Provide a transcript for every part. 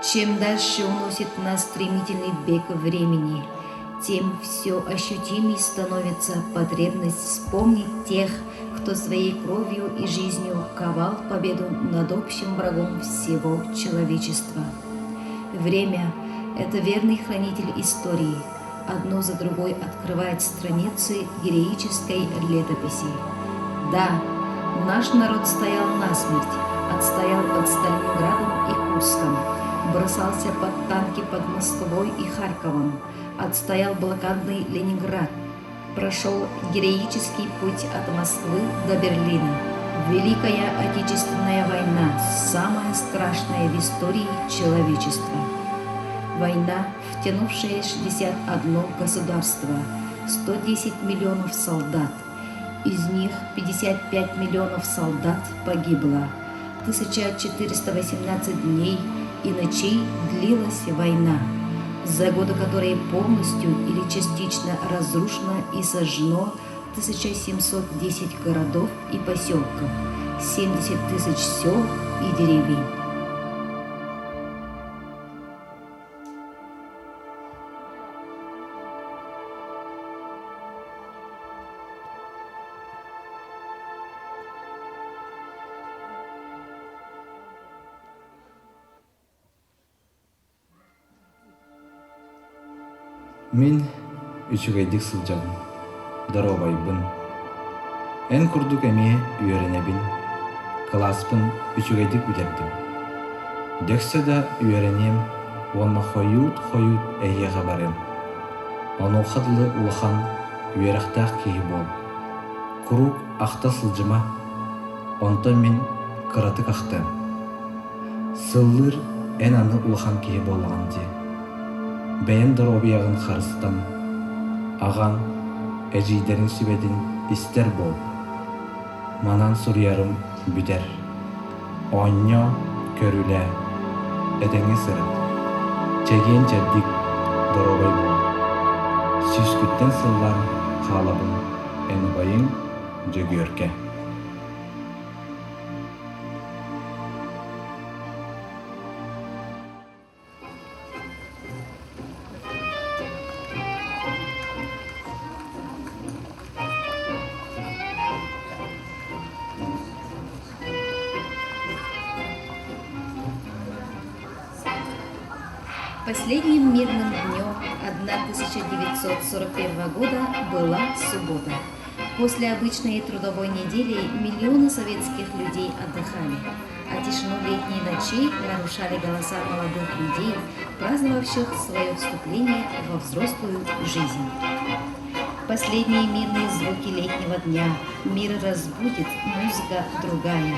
Чем дальше уносит нас стремительный бег времени, тем все ощутимей становится потребность вспомнить тех, кто своей кровью и жизнью ковал победу над общим врагом всего человечества. Время – это верный хранитель истории, одно за другой открывает страницы героической летописи. Да, наш народ стоял насмерть, отстоял под Сталинградом и Курском, бросался под танки под Москвой и Харьковом, отстоял блокадный Ленинград, прошел героический путь от Москвы до Берлина. Великая Отечественная война – самая страшная в истории человечества. Война, втянувшая 61 государство, 110 миллионов солдат. Из них 55 миллионов солдат погибло. 1418 дней и ночей длилась война, за годы которой полностью или частично разрушено и сожжено 1710 городов и поселков, 70 тысяч сел и деревень. Мен үчүгайдык сылжабын, даробайбын. Эн курдук эме үйөренебин, класспын үчүгайдык билердим. Дөксө да үйөренем, онна хоют эйеға барем. Ону хыдлы улахан үйерақтақ кейі бол. Курук ахта сылжыма, онто мен кыратык ахтам. Сыллыр эн аны улахан кейі болған де. Бәйін дұробияғын қарыстан, аған әжейдерін сүбедін істер бол. Манан сұрыярым бүдер, оньо көрілі, әдәңі сырын. Чәген жәддік дұробай бол. Сүскүттен сыллар қалабын, әні байын жөгерке. Последним мирным днем 1941 года была суббота. После обычной трудовой недели миллионы советских людей отдыхали, а тишину летней ночи нарушали голоса молодых людей, праздновавших свое вступление во взрослую жизнь. Последние мирные звуки летнего дня мир разбудит, музыка другая.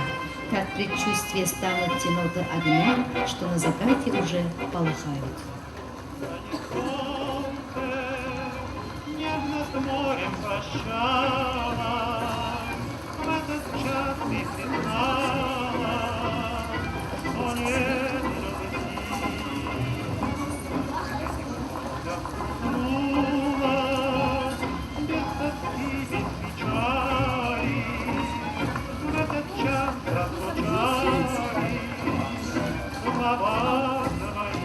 Как предчувствие станут те ноты огня, что на закате уже полыхают. Нежно с морем прощалась, в этот час ты призналась, что нет любви. Без тоски, без печали, в этот час разлучали слова твои.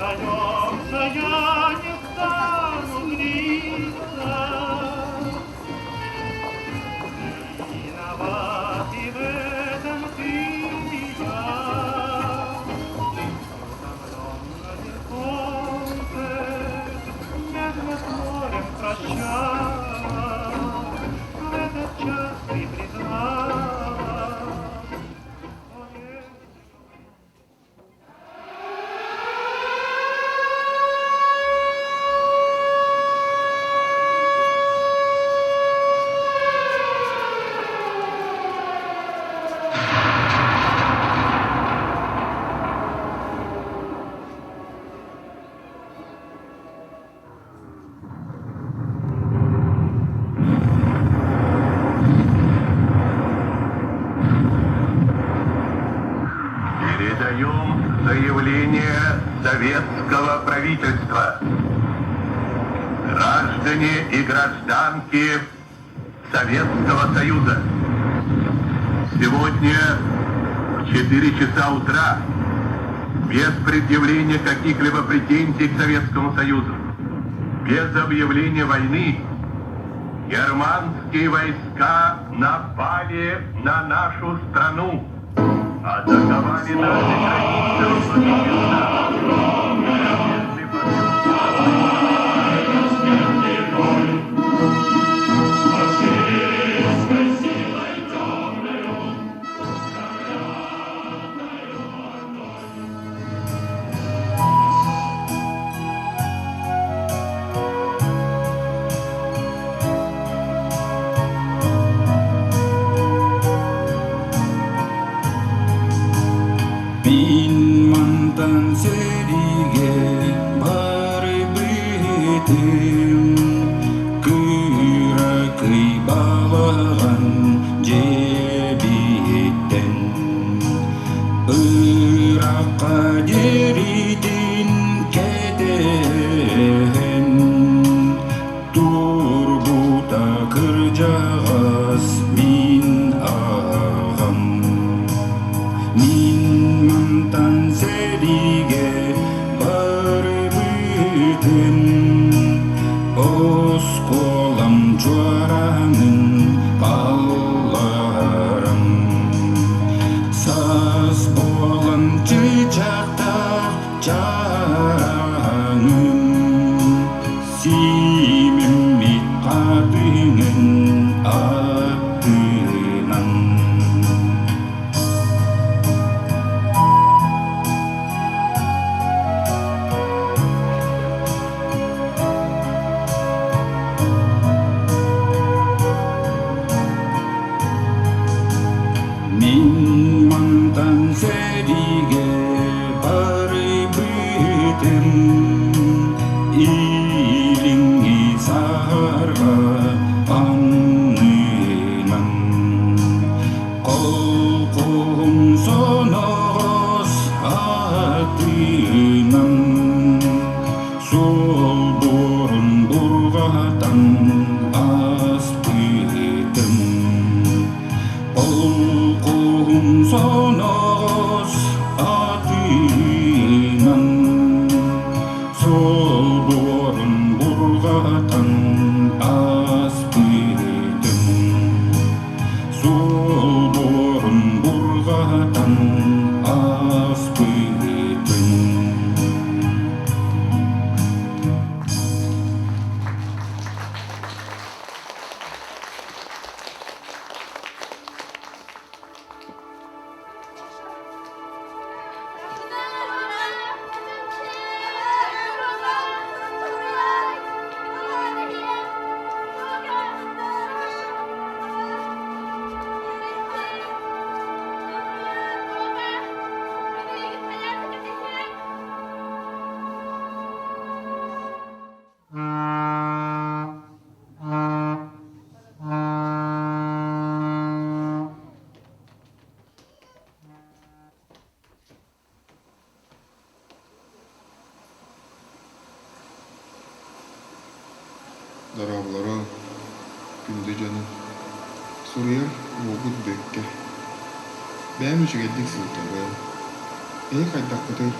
Остаемся, я не стану злиться. Виноват и в этом ты и я. Утомленное солнце нежно с морем прощалось, в этот час ты призналась, что нет. Передаем заявление советского правительства. Граждане и гражданки Советского Союза. Сегодня в 4 часа утра, без предъявления каких-либо претензий к Советскому Союзу, без объявления войны, германские войска напали на нашу страну, атаковали наши границы ровно до часа. Если Min mantan serige bari bitim Kira keibawahan jebiten Iraka jeritin kedehen Turbuta kerjas min aham Min mantan serige barbiten Oskolam juaranın kallarım Saz bolan çiçekta canım Simim kadının adından Min mantan serige bari bitim ilingi sarga anınan Kolkum sonos atınan Sol burun burgatan aspıdım Kolkum sonos atınan Sol burun burgatan aspıdım Sol burun burgatan aspıdım Darablara günde canım soruyor oğul bekke. Ben üçüge dik sıltara. Kaydak kadar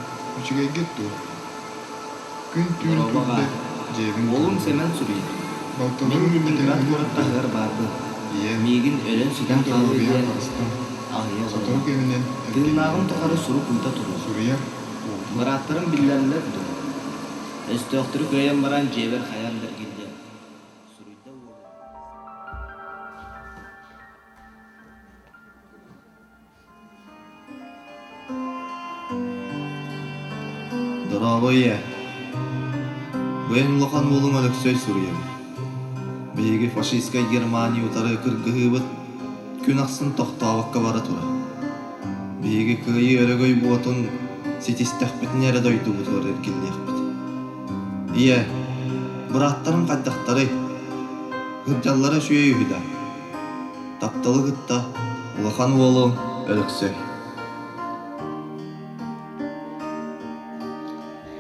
üçüge gitti. Gün tüyün tüyünde cebin. Oğlum semen sürüyor. Baltaları Min Leningrad ödenen muratahlar bardı. Iye. Migin ölen süden Gün kaldı doğruya diye. karıstan. Ahıya Satır zorla. geminen Tığnağın tokarı suru kuyta turur. soruyor. Muratların billerler dur. Östüktürü köyden baran ceber hayandır gildi. Suruyda oğlu. Дорогое, бен лохан болуң Алексей Сурьев. Беги фашистская Германия утары кыргыгыбыт күн аксын токтообакка бара тура. Беги кыйы өрөгөй буотун ситистехбитин эре дойтубут көрөр килдехбит. Ие, бураттарын кайдактары, гыржаллары шүйе үйда. Тапталы гытта лохан болуң Алексей.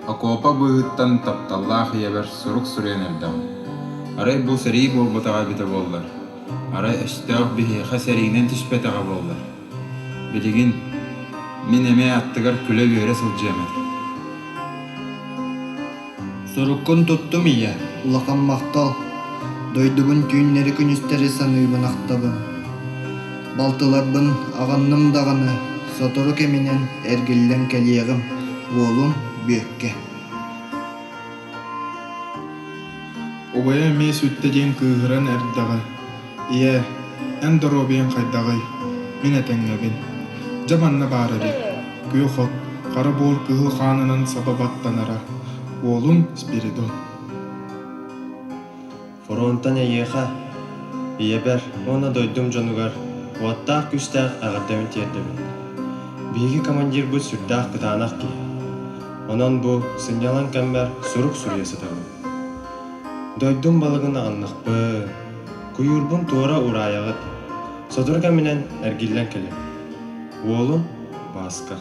Окопа быһыттан тапталлаах ебер сурук сүренердам. Арай бу сэрии болбутаға бите боллар. Арай эстеох биһиэхэ сэрийинэн тишпетаға боллар. Билигин, мен эме аттыгар күлө бүйөрө сылжыамар. Суруккун туттум ия, улахан мактал. Дойдубун түйүннери күнүстери саныыбын актабын. Балтыларбын аганным даганы, сотору кеминен эргиллен келиегим, уолум бүйөкке. Обая ме сүтте ден кыыгыран эрдага. Ия, эн доробиен хайдагай, мен этеңнебин. Жаманна бары бит. Күйөхот, кара боор кыыл ханынан сабабаттанара. Уолум Спиридон. Фронтан эйеха. Иебер, она дойдум жонугар. Уаттаах күстаах агардамын тиердебин. Биги командир бу сүрдаах кытаанах ки. Онон бу сынялан кембер сурук сурьясы табын. Дойдум балыгын аганнакпы. Куюрбун туора ураягыт. Содурга менен эргиллен келе. Уолум Баска.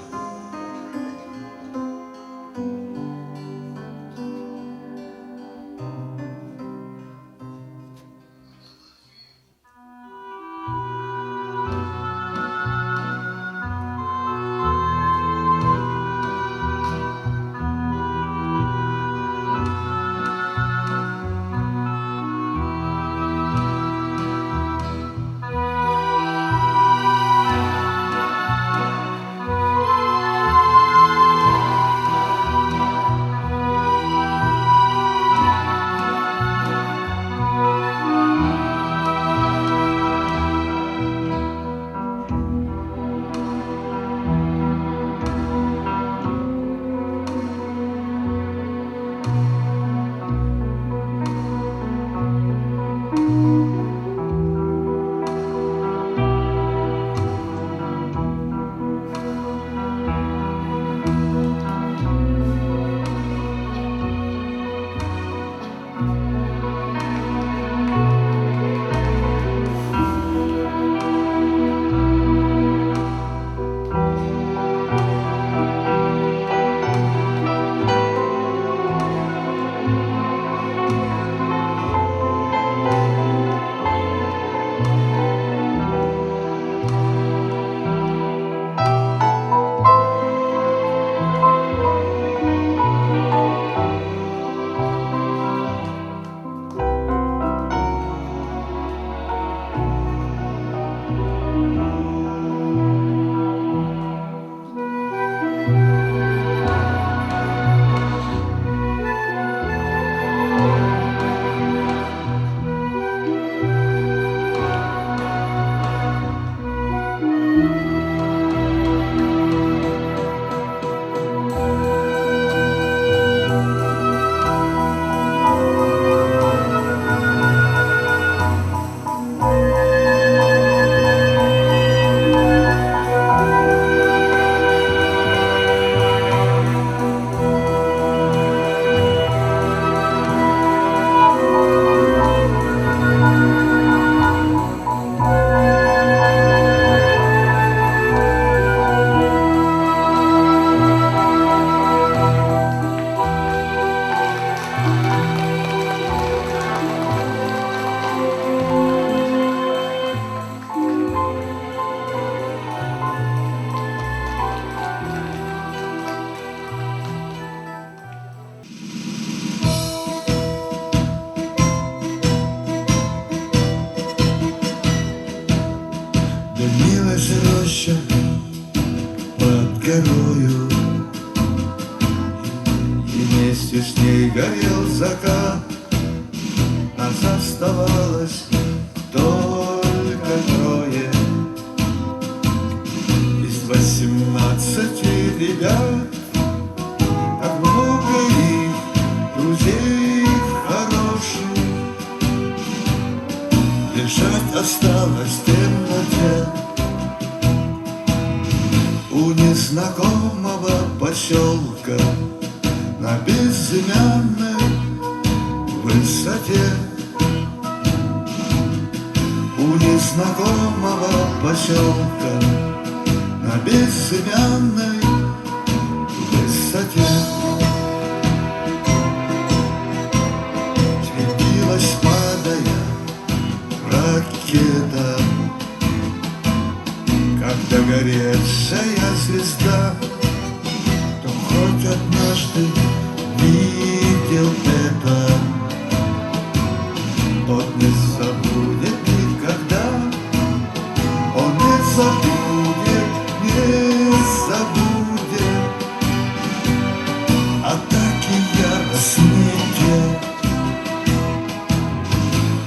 горою, и вместе с ней горел закат. Нас оставалось только трое из 18 ребят. Так много их, друзей хороших, лежать осталось в темноте у незнакомого поселка на безымянной высоте. У незнакомого поселка на безымянной высоте светилась, падая, ракета. Когда загоревшая звезда, кто хоть однажды видел это, тот не забудет никогда. Он не забудет, не забудет атаки яростные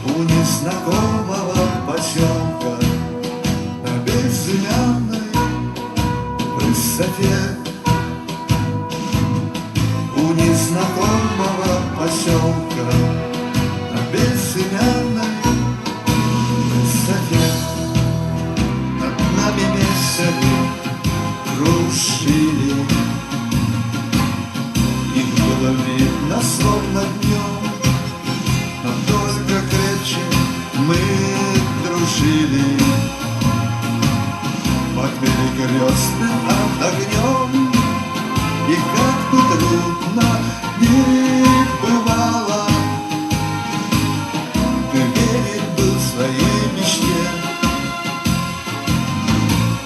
у незнакомого поселка на безымянной высоте. У незнакомого поселка на безымянной высоте. Над нами месяцы крушили, их было видно словно днем, но только крепче мы дружили под перекрестным огнем. И как бы трудно ни бывало, ты верен был своей мечте.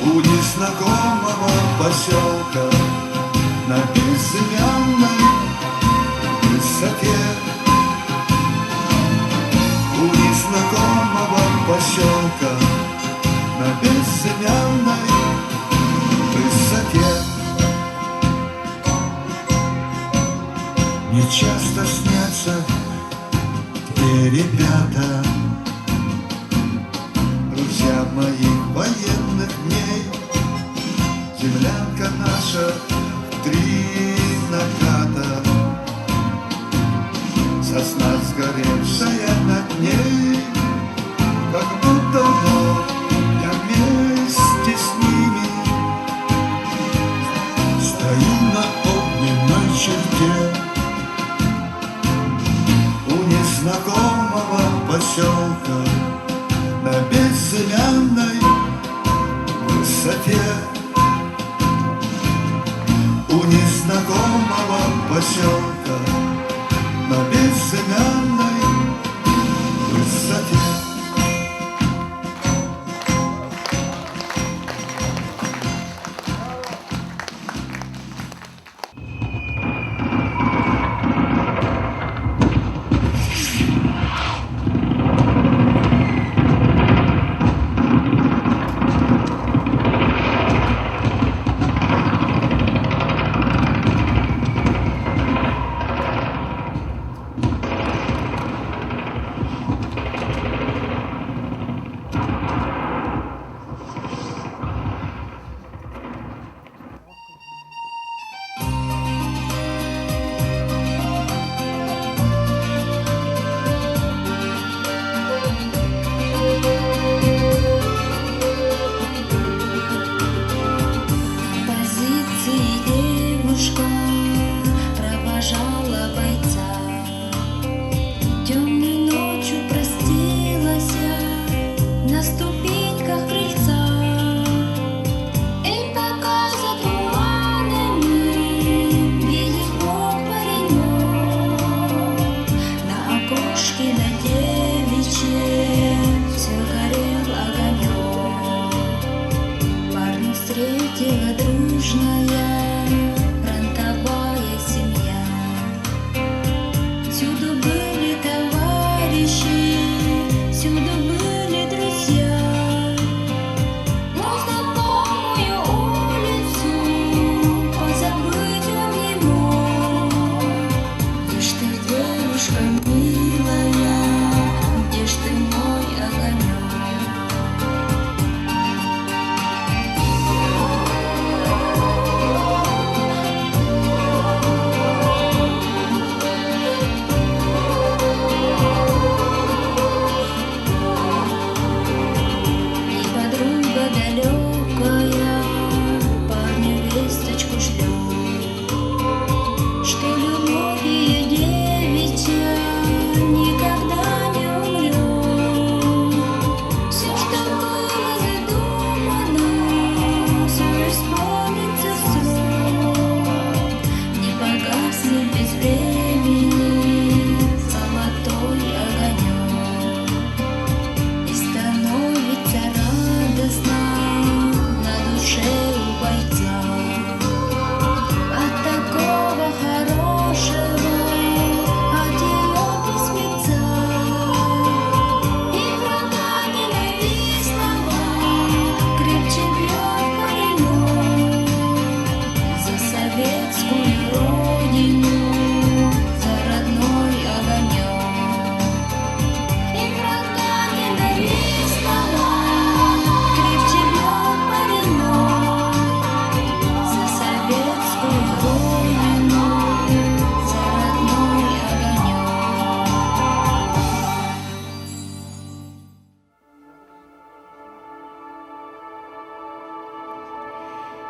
У незнакомого поселка на безымянной высоте. У незнакомого поселка на безымянной высоте. Мне часто снятся те ребята, друзья моих военных дней. Землянка наша в 3 наката, сосна сгоревшая над ней, как будто вновь я вместе с ними стою на огненной черте. У незнакомого поселка на безымянной высоте. У незнакомого поселка на безымянной высоте. Всюду были товарищи, всюду были друзья.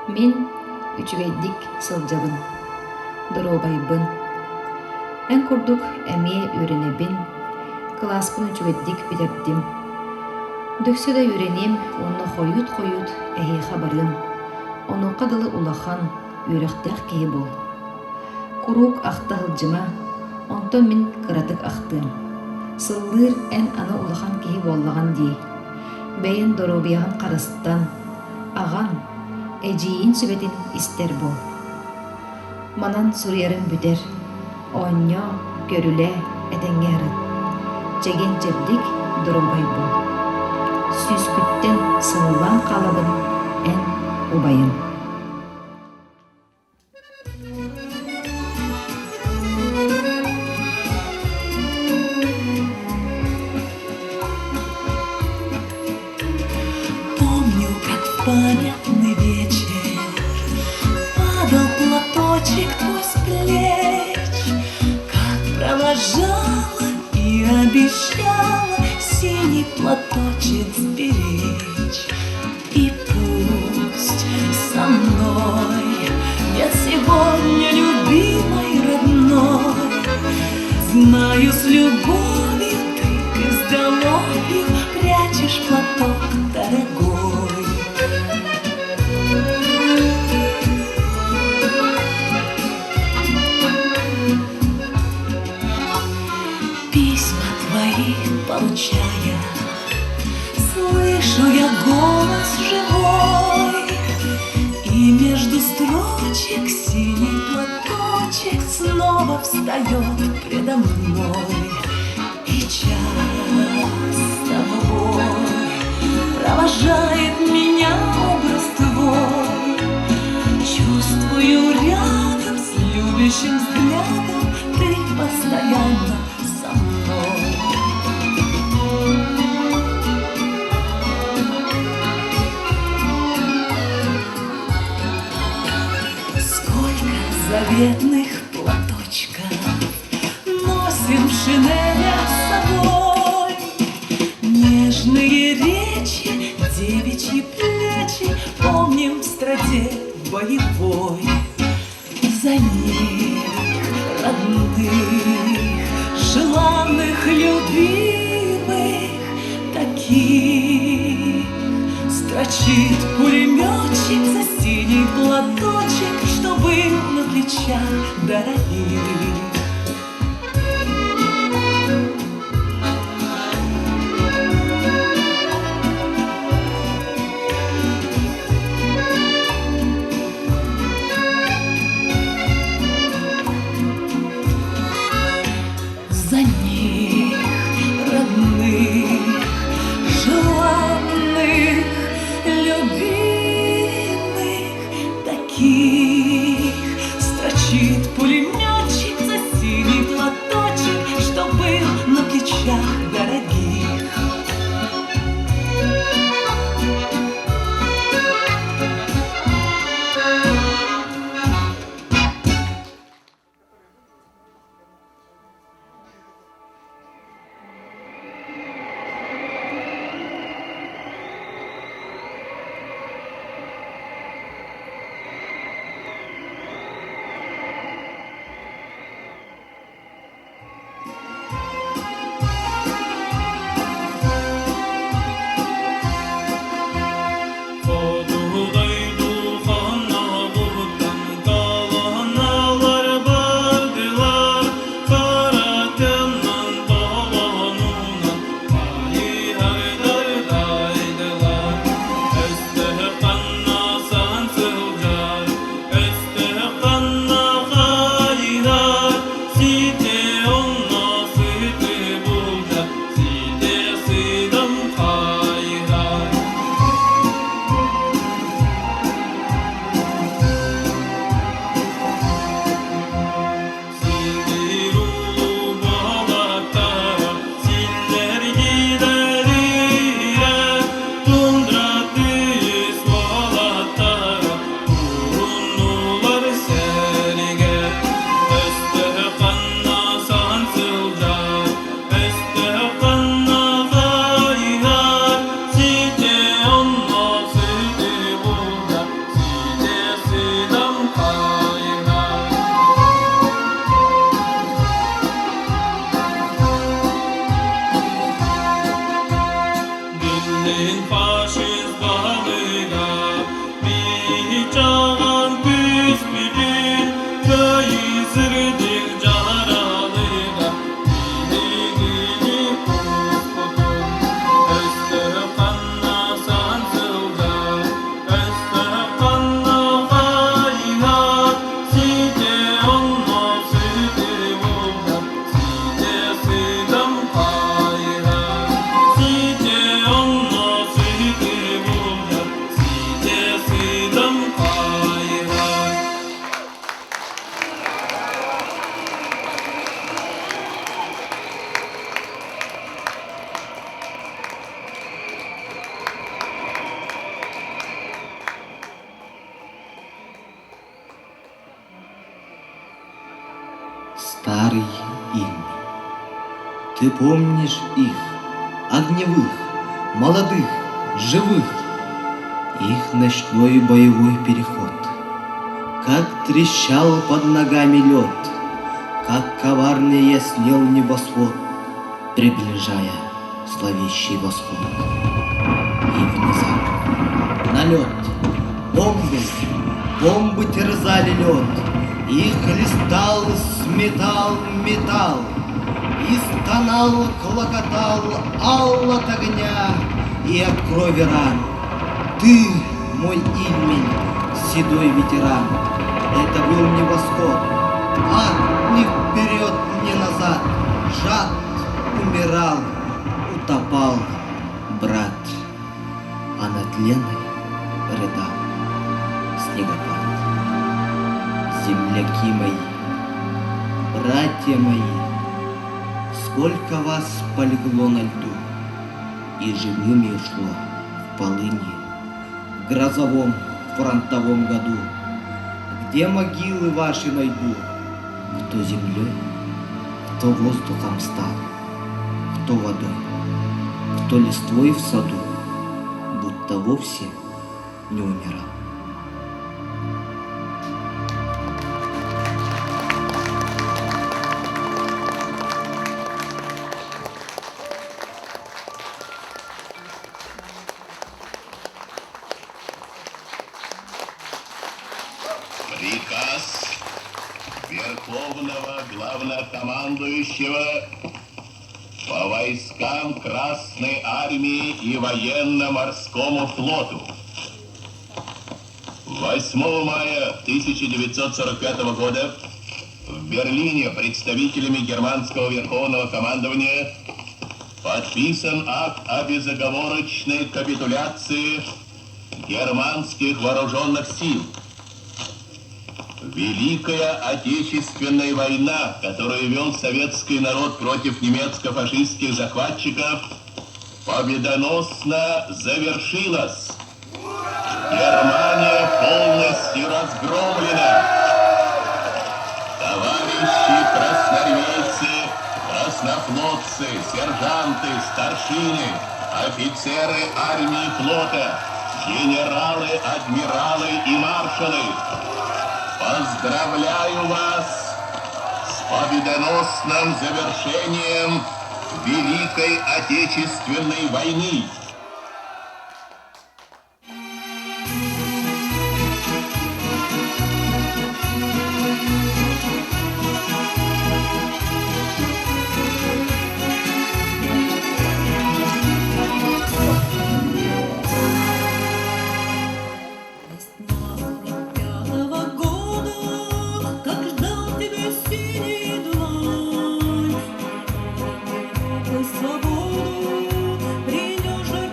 Мен үчүгэйдик сылжабын, доробайбын. Эн курдук эмие үйренебин, класспын үчүгэйдик битердим. Дөксөдө үйренем, онно хойут эһиэхэ барым. Онуока дылы улахан, үйрөхтэх киһи бол. Курук ахта хылжыма, онто мин кыратык ахтым. Сыллыыр эн аны улахан киһи боллаган дии. Бэйин доробияхан карыстан, аган, эжиин сүбетин истер бол. Манан сурьярым бүтер, онньо, көрүлэ, этэҥҥээхрыт. Чеген чепдик доробай бол. Сүскүттен сыллан калабын эн убайын. Помню, как в памятный вечер падал платочек твой с плеч, как провожала и обещала синий платочек сберечь. И пусть со мной нет сегодня любимой родной, знаю, с любовью ты к изголовью прячешь платок дорогой. Письма твои получая, слышу я голос живой, и между строчек синий платочек снова встает предо мной. И час с тобой провожает меня образ твой. Чувствую рядом с любящим взглядом ты постоянно со мной. Сколько заветных платочков носим в шинелях с собой. Нежные речи, девичьи плечи помним в страде боевой. За них родных, желанных, любимых, таких строчит пулеметчик за синий платочек, что был на плечах дорогих. За них родных, желанных, любимых, таких строчит пулеметчик за Nin faşist bağıyla bir çağan küsmüdür Kayızırdır caralıyla Bilgini kuskudur Östü kanna sansılca Östü kanna kaynar Side onno sütü bulgar Side sıdam kaynar Side onno sütü bulgar Side sıdam kaynar Старый Ильми, ты помнишь их, огневых, молодых, живых, их ночной боевой переход, как трещал под ногами лед, как коварнее слел небосвод, приближая зловещий восход. И внезапно налет, бомбы терзали лед, и хлестал, сметал металл, и стонал, клокотал ал от огня и от крови ран. Ты, мой Ильмень, седой ветеран, это был не восход, а ни вперед, ни назад, жад, умирал, утопал, брат, а над Леной рыдал снегопад. Земляки мои, братья мои, сколько вас полегло на льду и живыми ушло в полыни, в грозовом фронтовом году. Где могилы ваши найду? Кто землей, кто воздухом стал, кто водой, кто листвой в саду, будто вовсе не умирал. Приказ Верховного Главнокомандующего по войскам Красной Армии и Военно-Морскому флоту. 8 мая 1945 года в Берлине представителями германского Верховного командования подписан акт о безоговорочной капитуляции германских вооруженных сил. Великая Отечественная война, которую вел советский народ против немецко-фашистских захватчиков, победоносно завершилась. Германия полностью разгромлена. Товарищи красноармейцы, краснофлотцы, сержанты, старшины, офицеры армии и флота, генералы, адмиралы и маршалы, поздравляю вас с победоносным завершением Великой Отечественной войны. Свободу принес же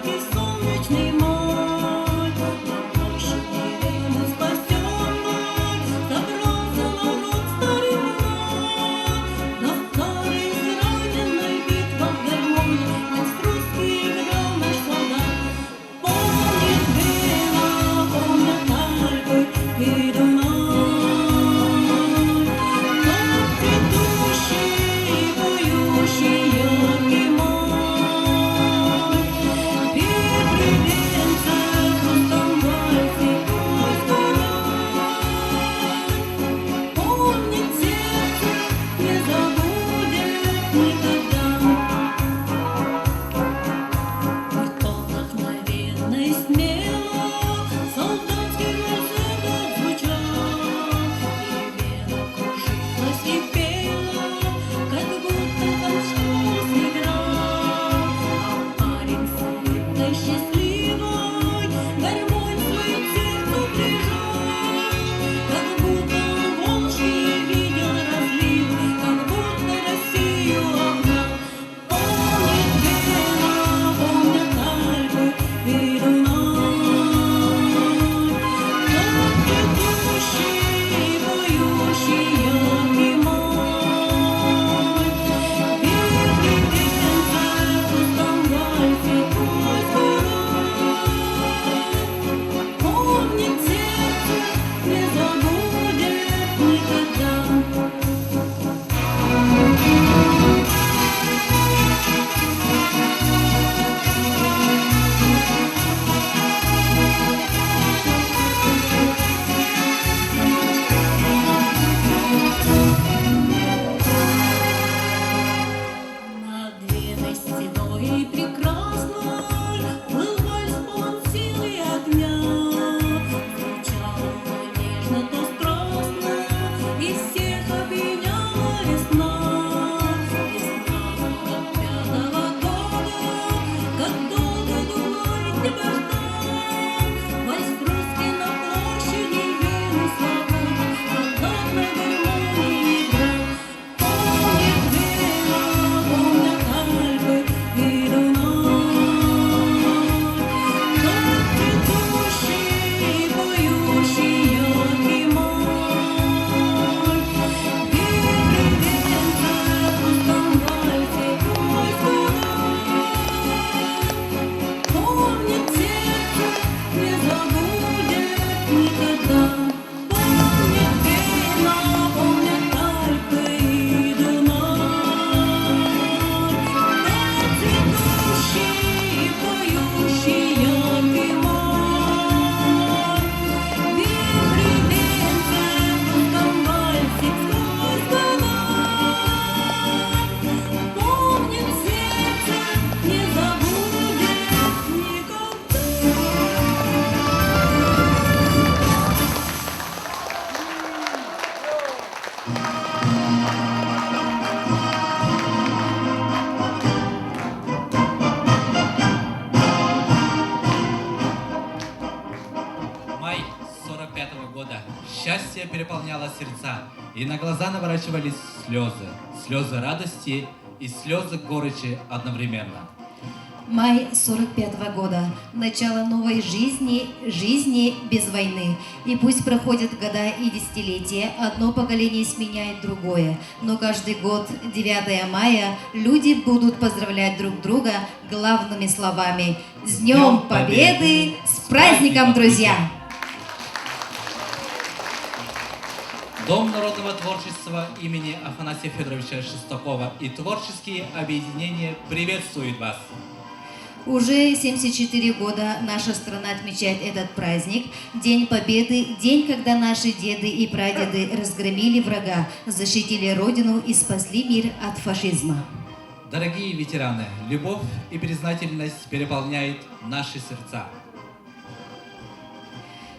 года счастье переполняло сердца, и на глаза наворачивались слезы. Слезы радости и слезы горечи одновременно. Май 45-го года. Начало новой жизни без войны. И пусть проходят года и десятилетия, одно поколение сменяет другое. Но каждый год, 9 мая, люди будут поздравлять друг друга главными словами: «С Днем Победы! С праздником, друзья!» Дом народного творчества имени Афанасия Федоровича Шестакова и творческие объединения приветствуют вас. Уже 74 года наша страна отмечает этот праздник. День Победы, день, когда наши деды и прадеды разгромили врага, защитили Родину и спасли мир от фашизма. Дорогие ветераны, любовь и признательность переполняют наши сердца.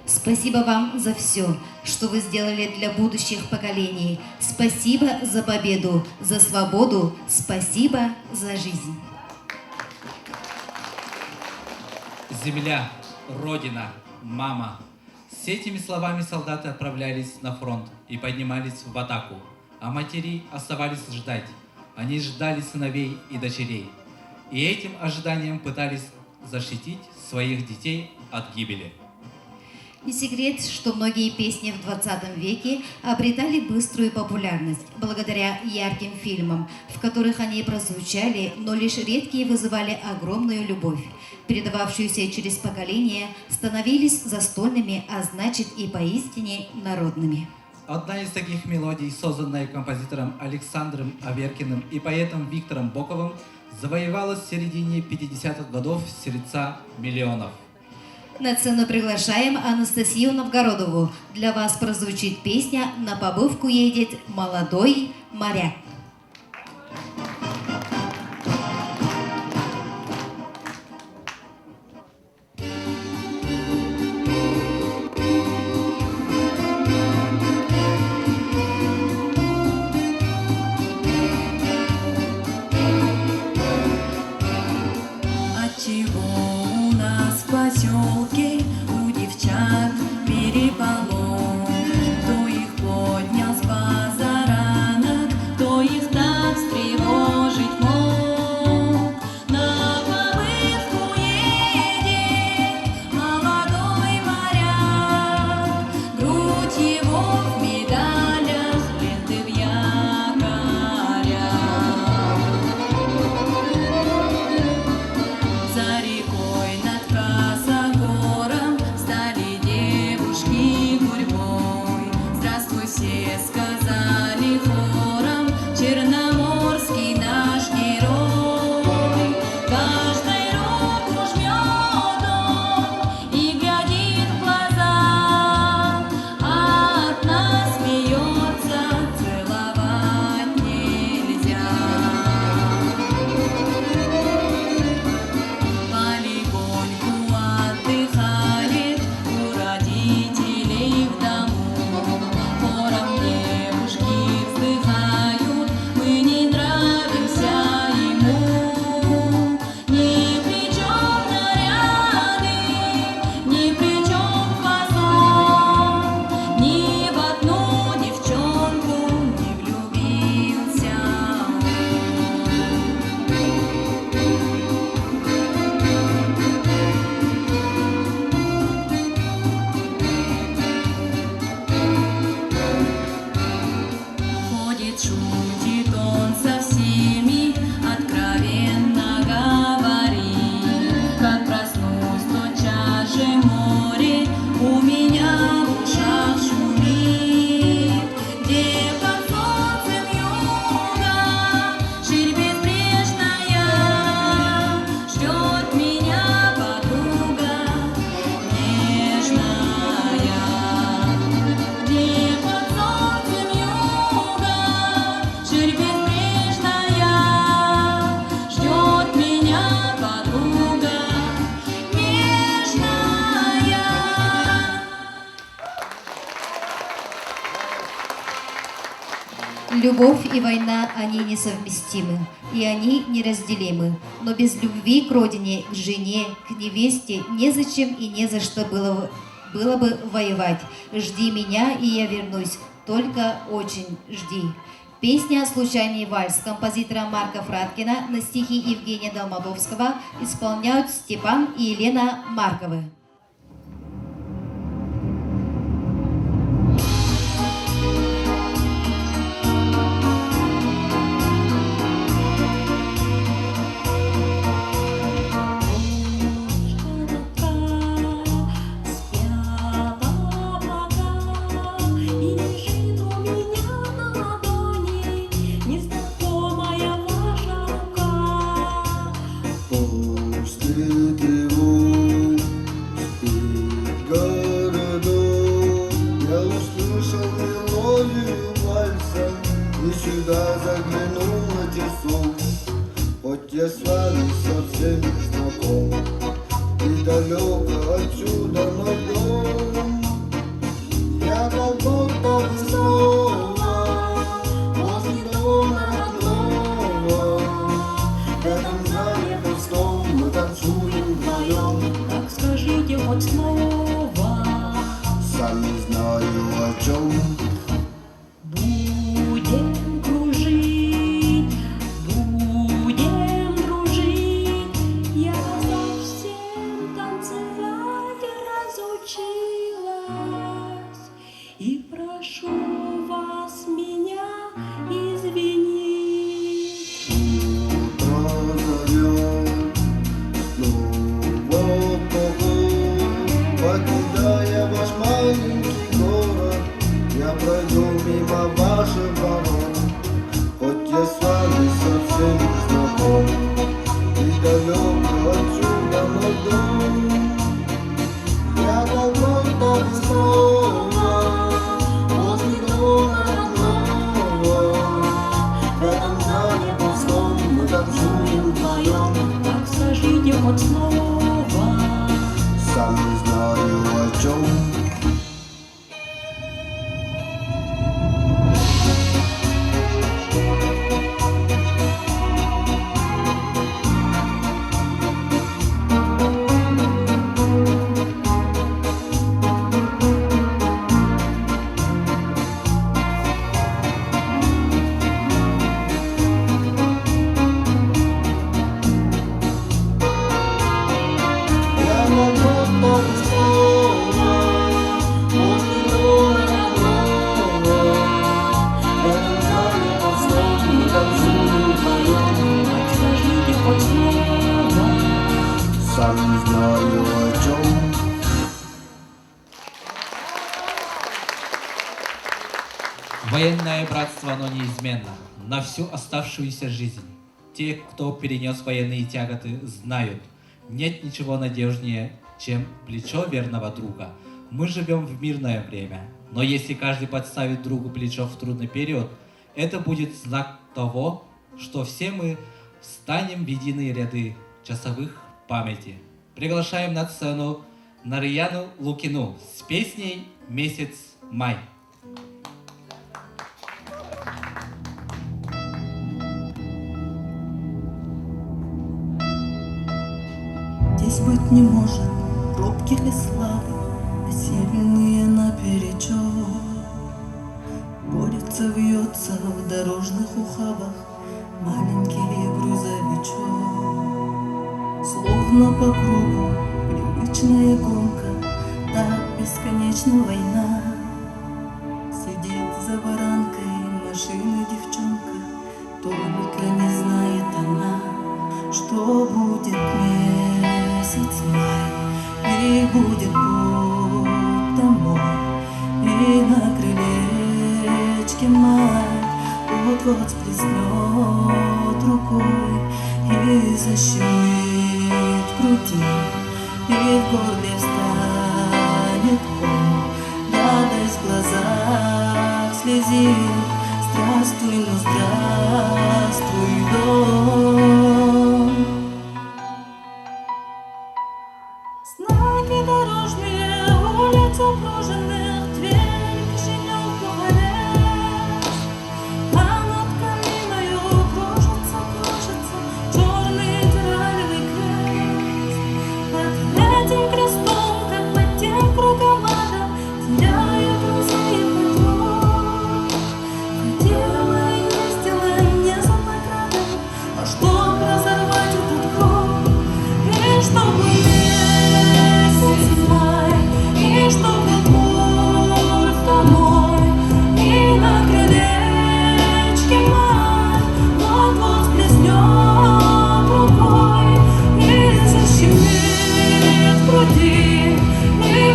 Спасибо вам за все, что вы сделали для будущих поколений. Спасибо за победу, за свободу, спасибо за жизнь. Земля, Родина, мама. С этими словами солдаты отправлялись на фронт и поднимались в атаку, а матери оставались ждать. Они ждали сыновей и дочерей, и этим ожиданием пытались защитить своих детей от гибели. Не секрет, что многие песни в 20 веке обретали быструю популярность благодаря ярким фильмам, в которых они прозвучали, но лишь редкие вызывали огромную любовь, передававшуюся через поколения, становились застольными, а значит и поистине народными. Одна из таких мелодий, созданная композитором Александром Аверкиным и поэтом Виктором Боковым, завоевала в середине 50-х годов сердца миллионов. На сцену приглашаем Анастасию Новгородову. Для вас прозвучит песня «На побывку едет молодой моряк». Любовь и война, они несовместимы, и они неразделимы. Но без любви к родине, к жене, к невесте незачем и не за что было было бы воевать. Жди меня, и я вернусь. Только очень жди. Песня «Случайный вальс» композитора Марка Фраткина на стихи Евгения Долматовского исполняют Степан и Елена Марковы. Хоть я с вами совсем не знаком, и далеко отсюда мой дом, я как будто бы снова возле дома родного. В этом зале пустом мы танцуем вдвоем. Так скажите хоть слово. Сам не знаю о чем. Будем кружить, будем дружить. Я совсем танцевать разучилась. И прошу вас меня извинить. Утро зовет, снова поход, покидая ваш маленький город, я пройду мимо ваших ворот. Хоть я с вами совсем не знаком, и далеко отсюда мой дом, я как будто бы снова возле дома родного. В этом зале пустом мы танцуем вдвоем. Так скажите хоть слово. Сам не знаю о чем. Сам не знаю о чем. Военное братство, оно неизменно на всю оставшуюся жизнь. Те, кто перенес военные тяготы, знают, нет ничего надежнее, чем плечо верного друга. Мы живем в мирное время, но если каждый подставит другу плечо в трудный период, это будет знак того, что все мы встанем в единые ряды часовых памяти. Приглашаем на сцену Нарияну Лукину с песней «Месяц май». Здесь быть не может робких и слабых, а сильные наперечет. Борется, вьется в дорожных ухабах маленький грузовичок. Словно по кругу привычная гонка, да бесконечная война. Сидит за баранкой машины девчонка, только не знает она, что будет месяц май, и будет путь домой, и на крылечке май вот-вот сплеснет рукой и защемит в груди, и в горле встанет ком, радость в глазах слезит. Здравствуй, ну здравствуй, дом. Знаки дорожные, улиц упруженных, Тверь, Кишинев, Бугарest. А над калиною кружится черный тиралевый крест. Под этим крестом, как под тем кругом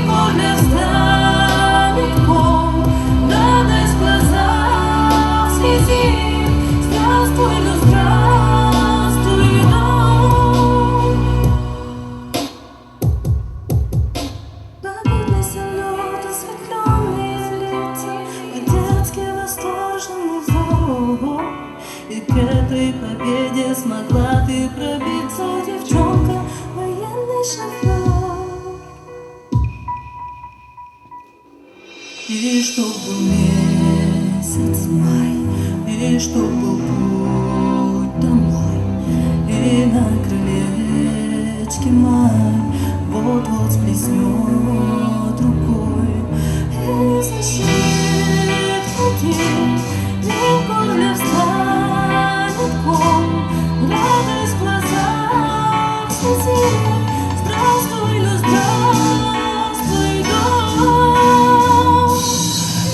гордо встанет ком, радость в глазах слезит. Здравствуй, ну здравствуй, дом. Победный салют, осветленные лица, по-детски восторженный взор. И к этой победе смогла ты пробиться, девчонка, военный шофер. И чтоб был месяц май, и чтоб был путь домой, и на крылечке май вот-вот сплеснет рукой. И защит людей, легко для встанет ком, радость в глазах слезит. Здравствуй, ну здравствуй, дом.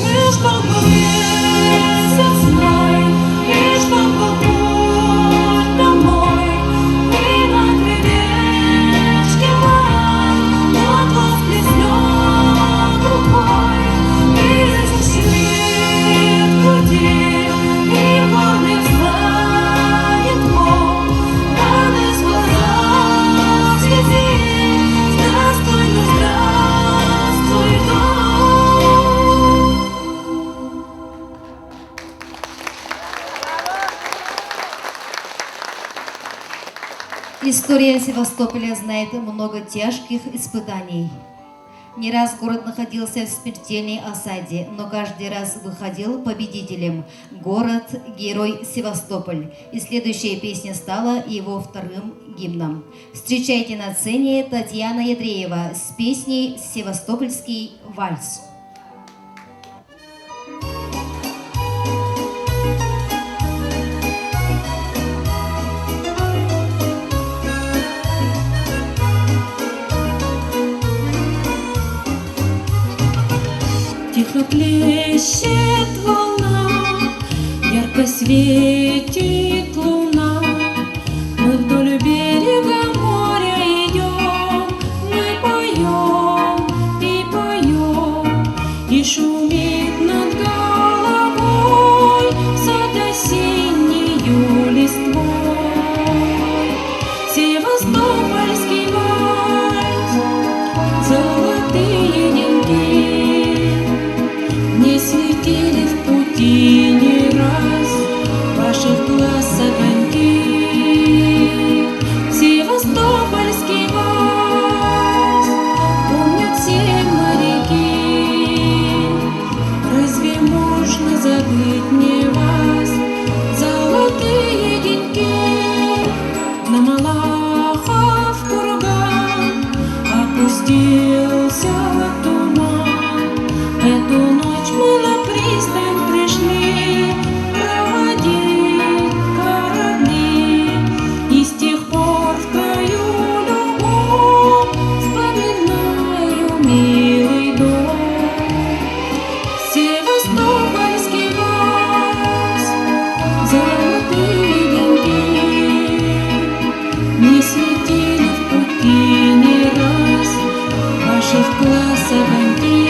И чтоб был месяц май, и чтоб был путь домой, и на крылечке май вот-вот сплеснет рукой. И защит людей, и гордый встанет ком, радость в глазах слезит. Здравствуй, ну здравствуй, дом. История Севастополя знает много тяжких испытаний. Не раз город находился в смертельной осаде, но каждый раз выходил победителем. Город-герой Севастополь. И следующая песня стала его вторым гимном. Встречайте на сцене Татьяна Ядреева с песней «Севастопольский вальс». Тихо плещет волна, ярко светит луна. Мы вдоль берега моря идем, мы поем и поем, и шумит над головой сад осеннею листвой. Севастопольский вальс, золотые деньги не светили в пути ни раз ваших глаз огоньки. Севастопольский вальс помнят все моряки. Разве можно забыть мне вас, золотые деньки? На Малахов курган опустился туман. Эту ночь мы на пристань пришли проводить корабли, и с тех пор в краю любовь вспоминаю милый дом. Севастопольский вальс, золотые деньги не светили в пути ни раз ваших глаз огоньки.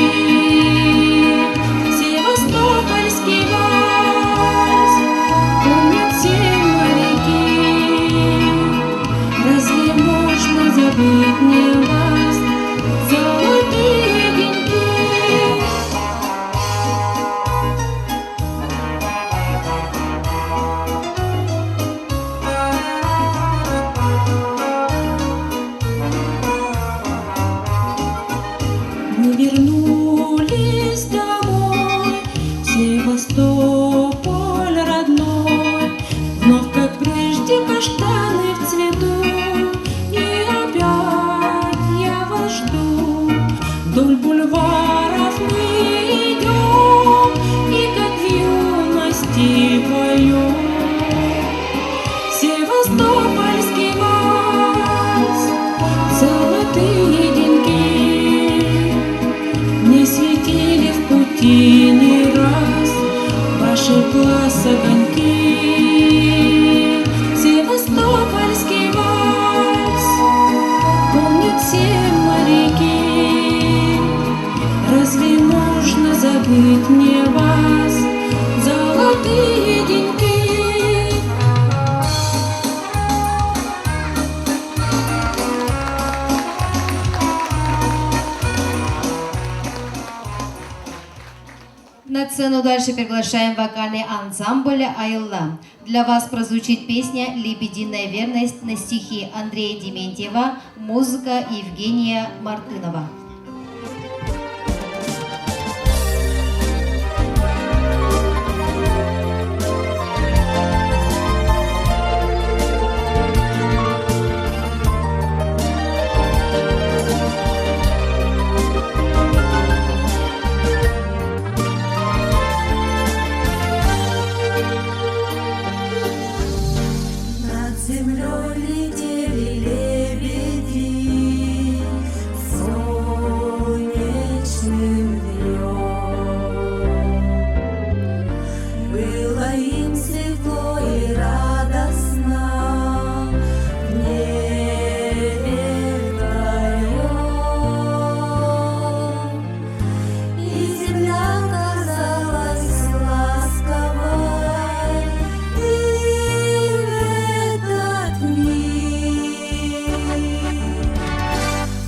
Севастопольский вальс помнят все моряки. Разве можно забыть мне вас, золотые деньги? Мы вернулись домой, в Севастополь родной. Вновь, как прежде, каштаны в цвету, и опять я вас жду. Вдоль бульваров мы идем, и как в юности поем. Севастопольский вальс, золотые деньги не светили в пути ни раз ваших глаз огоньки. Севастопольский вальс помнят все моряки. забыть мне вас, золотые деньги. На сцену дальше приглашаем вокальный ансамбль «Айла». Для вас прозвучит песня «Лебединая верность» на стихи Андрея Дементьева, музыка Евгения Мартынова. Над землей летели лебеди солнечным днем. Было им светло и радостно в небе вдвоем. И земля казалась ласковой, и в этот миг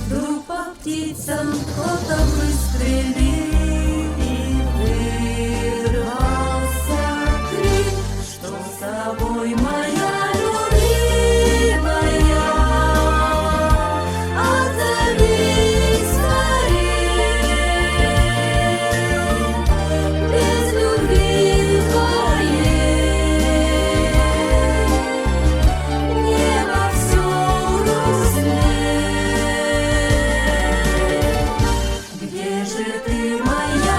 вдруг по птицам кто-то выстрелил, и вырвался крик: что с тобой, моя любимая? Отзовись скорей, без любви твоей небо все грустней. Где же ты, моя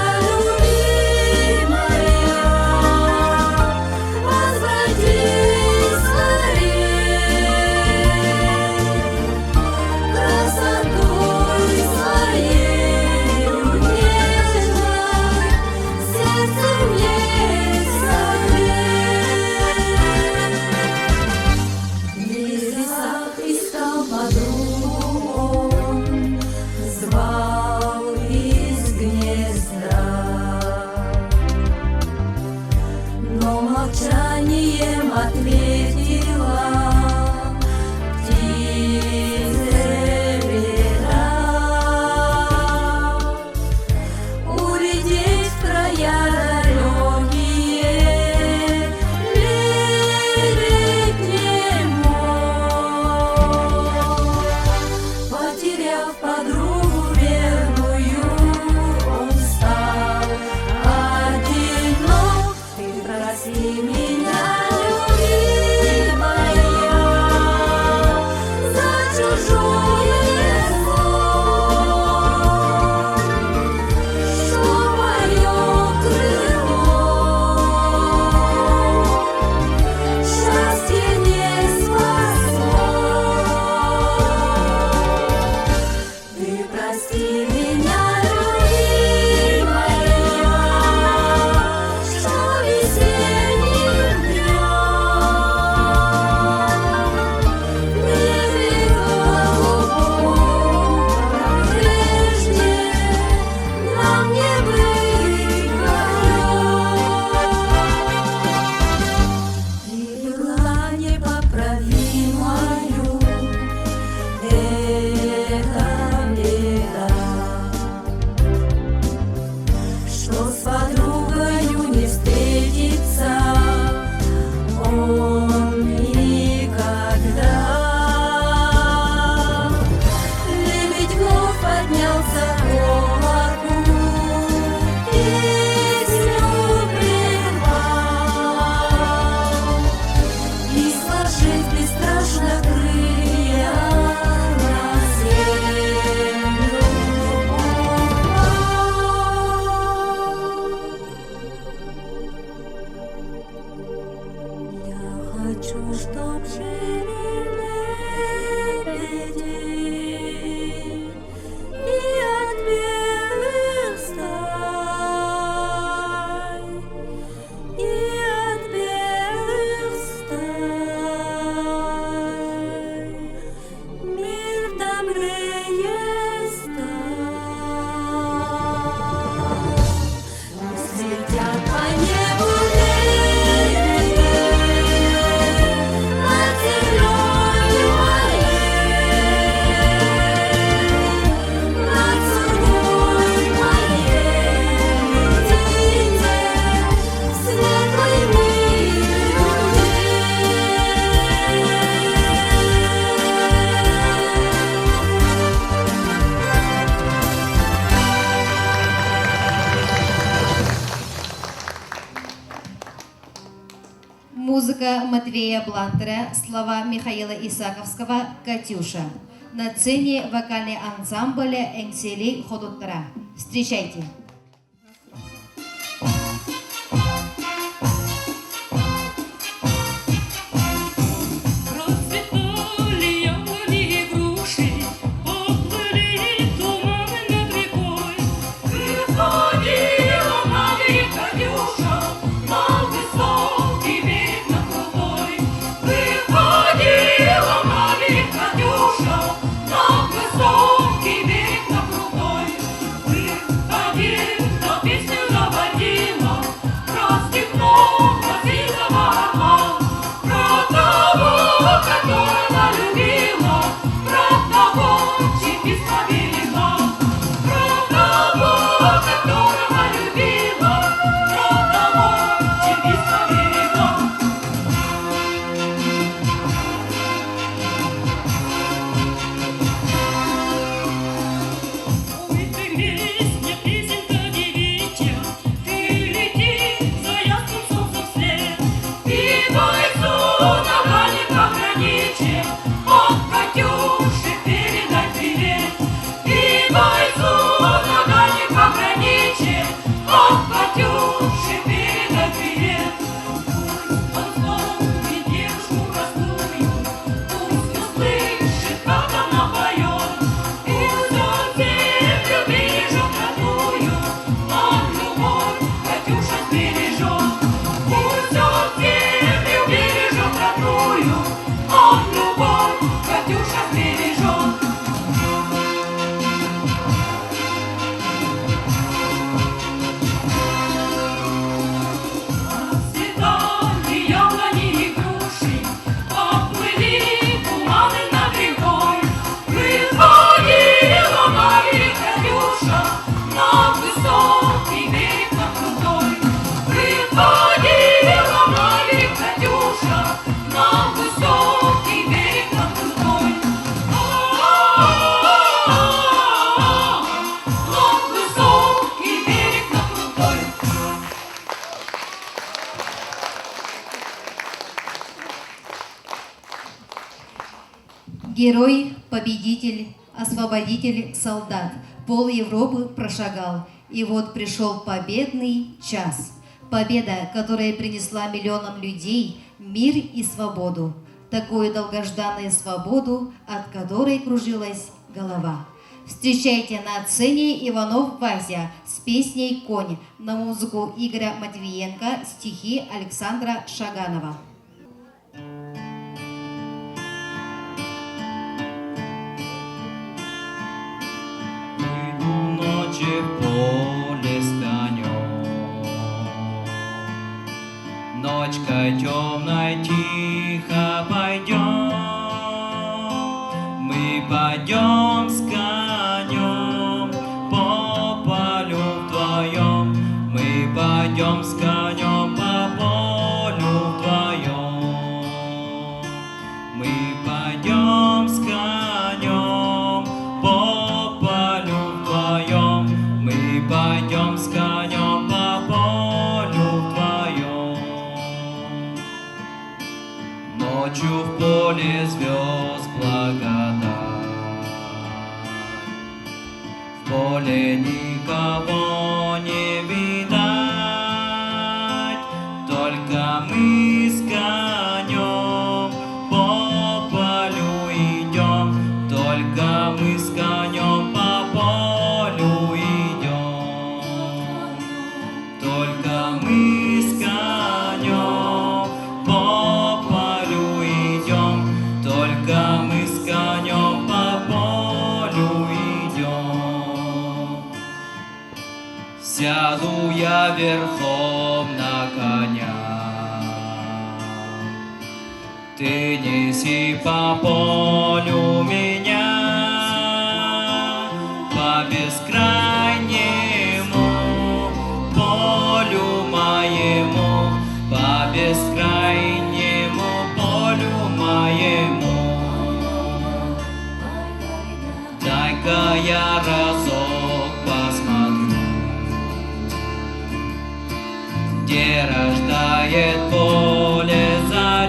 Музыка Матвея Блантера, слова Михаила Исаковского «Катюша». На сцене вокальный ансамбль «Энсели Ходуттара». Встречайте! Герой, победитель, освободитель, солдат, пол Европы прошагал, и вот пришел победный час. Победа, которая принесла миллионам людей мир и свободу, такую долгожданную свободу, от которой кружилась голова. Встречайте на сцене Иванов Вася с песней «Конь» на музыку Игоря Матвиенко, стихи Александра Шаганова. В поле с конем, ночкой темной тихо пойдем, мы пойдем с конем по полю вдвоем, мы пойдем с конем по полю вдвоем, мы пойдем с конем по полю вдвоем. Мы пойдем с конем по полю вдвоем. Ночью в поле звезд благодать, в поле никого не видать, только мы с конем по полю идем, только мы с конем по полю идем, только мы с конем по полю идем, только мы с конем по полю идем. Сяду я верхом на коня, ты неси по полю меня, по бескрайнему полю моему, по бескрайнему полю моему. Дай-ка я разок посмотрю, где рождает поле зарю.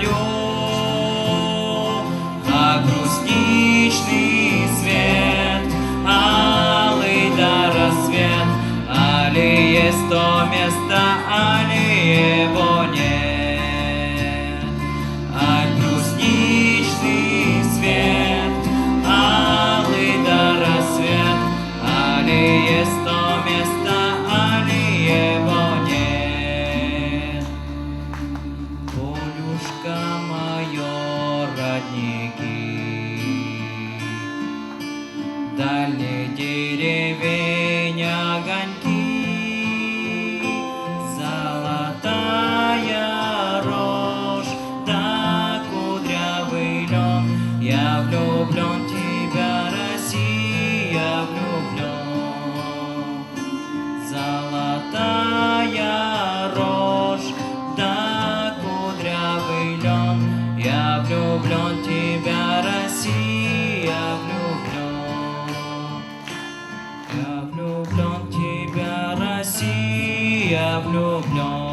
Я влюблен в тебя, Россия, влюблен.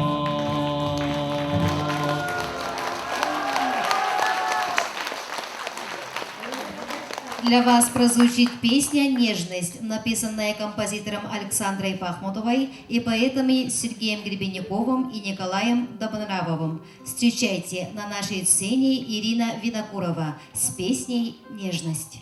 Для вас прозвучит песня «Нежность», написанная композитором Александрой Пахмутовой и поэтами Сергеем Гребенниковым и Николаем Добронравовым. Встречайте на нашей сцене Ирина Винокурова с песней «Нежность».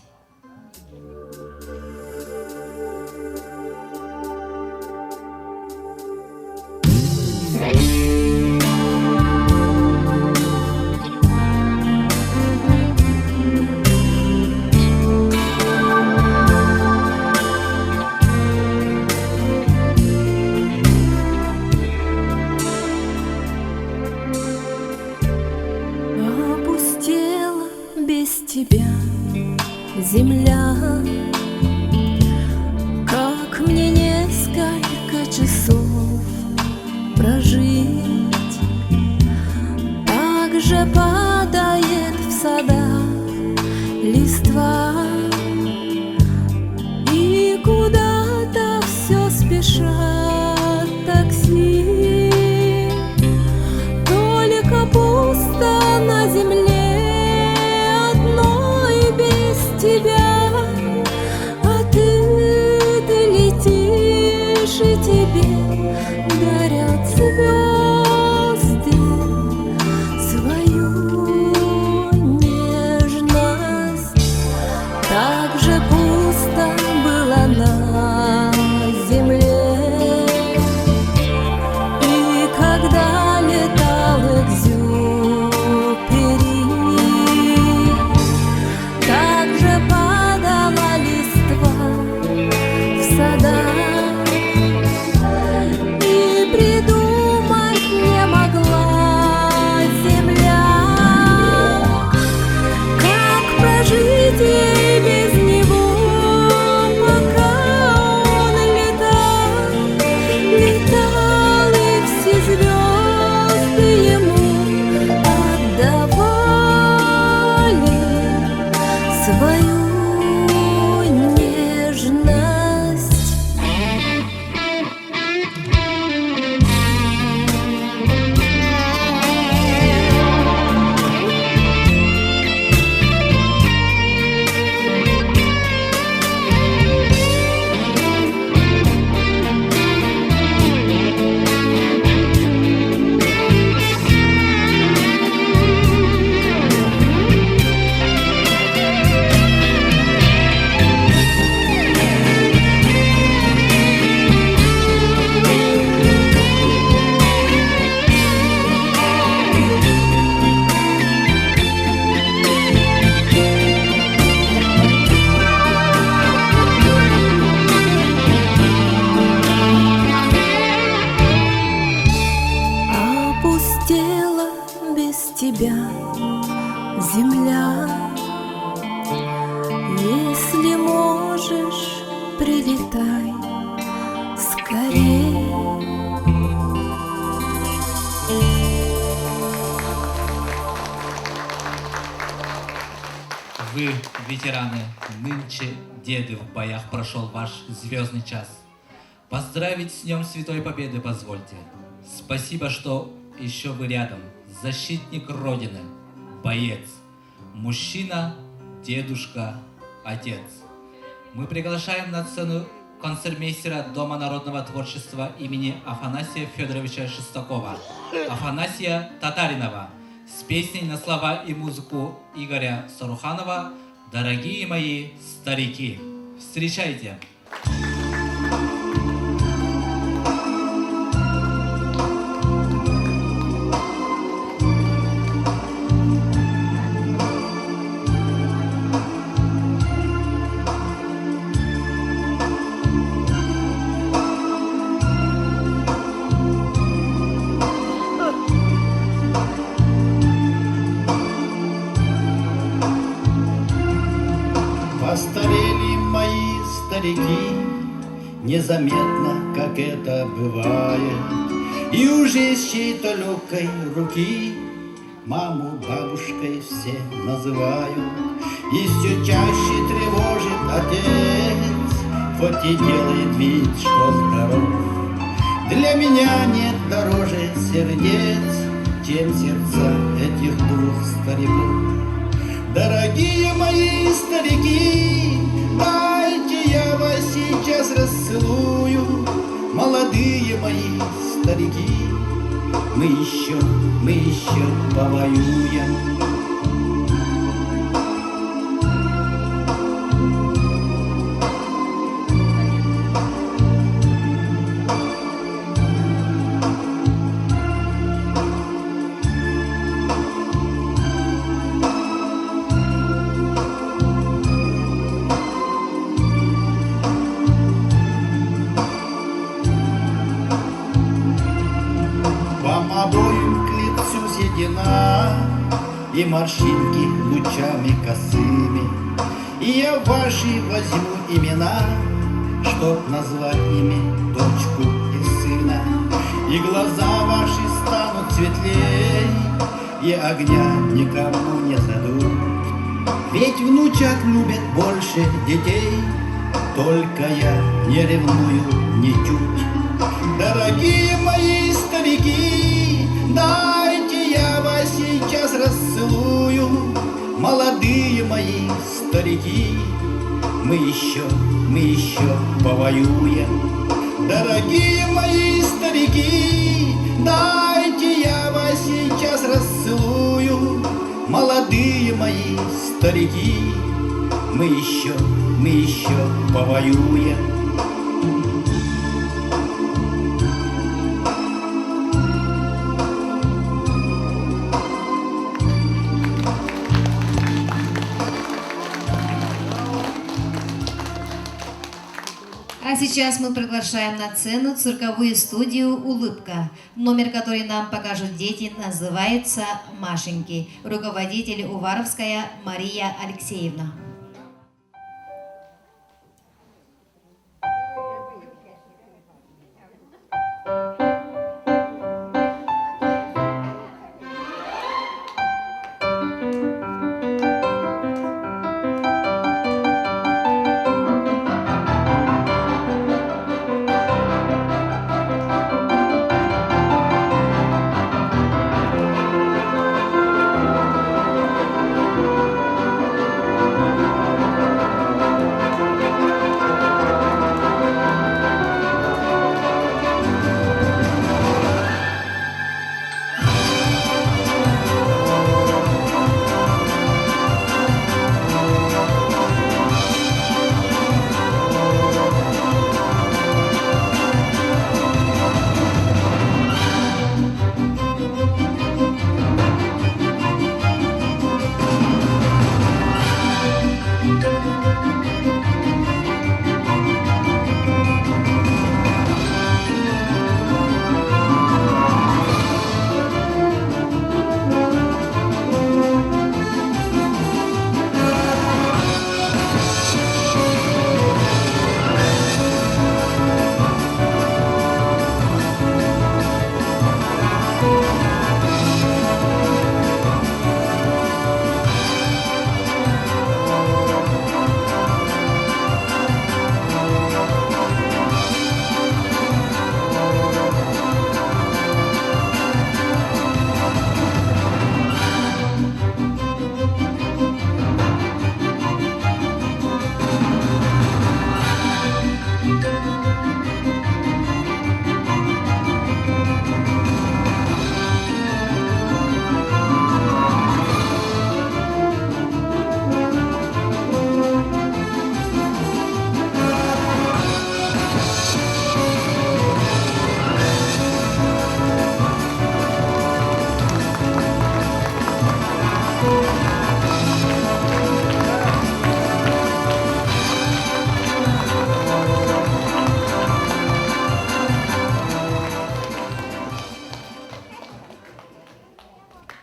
Опустела без тебя земля, как мне несколько часов прожить. Так же падает в садах листва, и куда-то все спешат такси. Только пусто на земле одной без тебя, а ты летишь, и тебе горят звезды. Свою нежность так же пусто было на земле. И когда летал Экзюпери, так же падала листва в садах, и придумать не могла земля, как прожить ей без него, пока он летал, и все звезды ему отдавали свою нежность. Опустела без тебя земля. Если можешь, прилетай скорей. Вы, ветераны, нынче деды, в боях прошел ваш звездный час. Поздравить с Днем Святой Победы позвольте. Спасибо, что еще вы рядом. Защитник Родины, боец, мужчина, дедушка, отец. Мы приглашаем на сцену концертмейстера Дома народного творчества имени Афанасия Федоровича Шестакова, Афанасия Татаринова, с песней на слова и музыку Игоря Саруханова «Дорогие мои старики». Встречайте! Постарели мои старики, незаметно, как это бывает, и уже с чьей-то легкой руки маму бабушкой все называют. И все чаще тревожит отец хоть и делает вид, что здоров. Для меня нет дороже сердец, чем сердца этих двух стариков. Дорогие мои старики, дайте я вас сейчас расцелую. Молодые мои старики, мы еще повоюем. И морщинки лучами косыми, и я ваши возьму имена, чтоб назвать ими дочку и сына. И глаза ваши станут светлей, и огня никому не задут. Ведь внучат любят больше детей, только я не ревную ничуть. Дорогие мои старики, дайте я вас сейчас расцелую. Молодые мои старики, мы еще повоюем. Дорогие мои старики, дайте я вас сейчас расцелую. Молодые мои старики, мы еще повоюем. А сейчас мы приглашаем на сцену цирковую студию «Улыбка». Номер, который нам покажут дети, называется «Машеньки». Руководитель Уваровская Мария Алексеевна.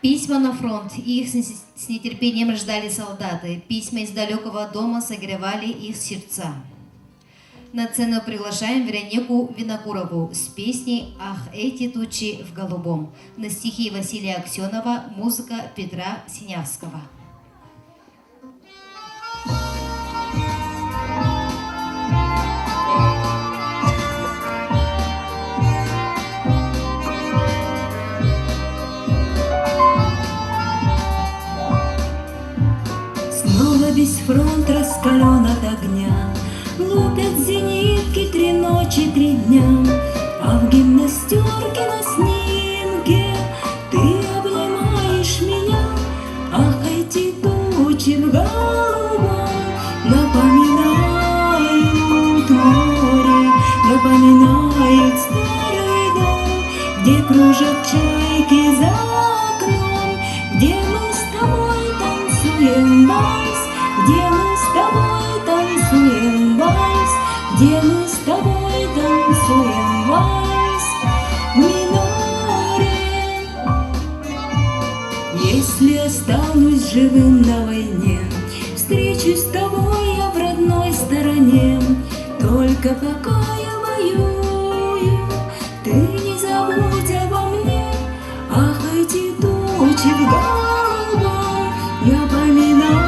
Письма на фронт. Их с нетерпением ждали солдаты. Письма из далекого дома согревали их сердца. На сцену приглашаем Веронику Винокурову с песней «Ах, эти тучи в голубом» на стихи Василия Аксенова, музыка Петра Синявского. ночи 3 дня, а в гимнастерке на снимке ты обнимаешь меня. Ах, эти тучи в голубом напоминают море, напоминают старый дом, где кружат чайки за окном, где мы с тобой танцуем вальс, где мы с тобой танцуем вальс, где мы с тобой танцуем вальс в миноре. Если останусь живым на войне, встречусь с тобой я в родной стороне. Только пока я воюю, ты не забудь обо мне. Ах, эти тучи в голубом напоминают